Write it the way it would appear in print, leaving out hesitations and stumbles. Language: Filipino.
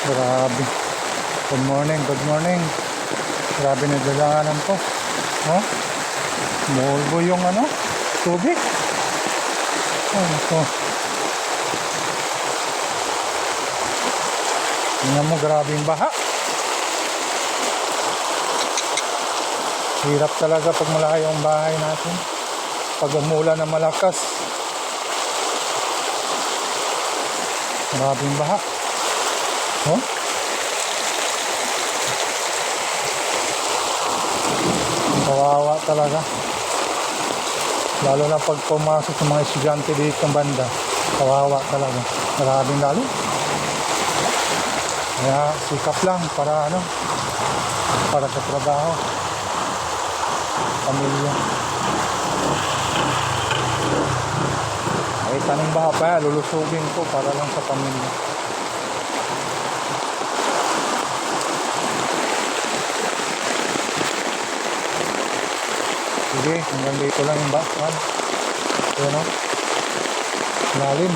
Grabe. Good morning, good morning. Grabe na dalanganan ko. Oh, mulbo yung tubig. Ano to? Tingnan mo, grabe yung baha. Hirap talaga pag malayo ang bahay natin. Pag umulan na malakas. Grabe yung baha. Oh? Kawawa talaga. Lalo na pag pumasok ng mga estudyante dito ng banda. Kawawa talaga. Maraming lalo. Kaya sikap lang para para sa trabaho. Pamilya. Ay, tanong baha pa, lulusugin ko para lang sa pamilya. Sige, hanggang dito lang yung bahan. Ayan o. Lalim.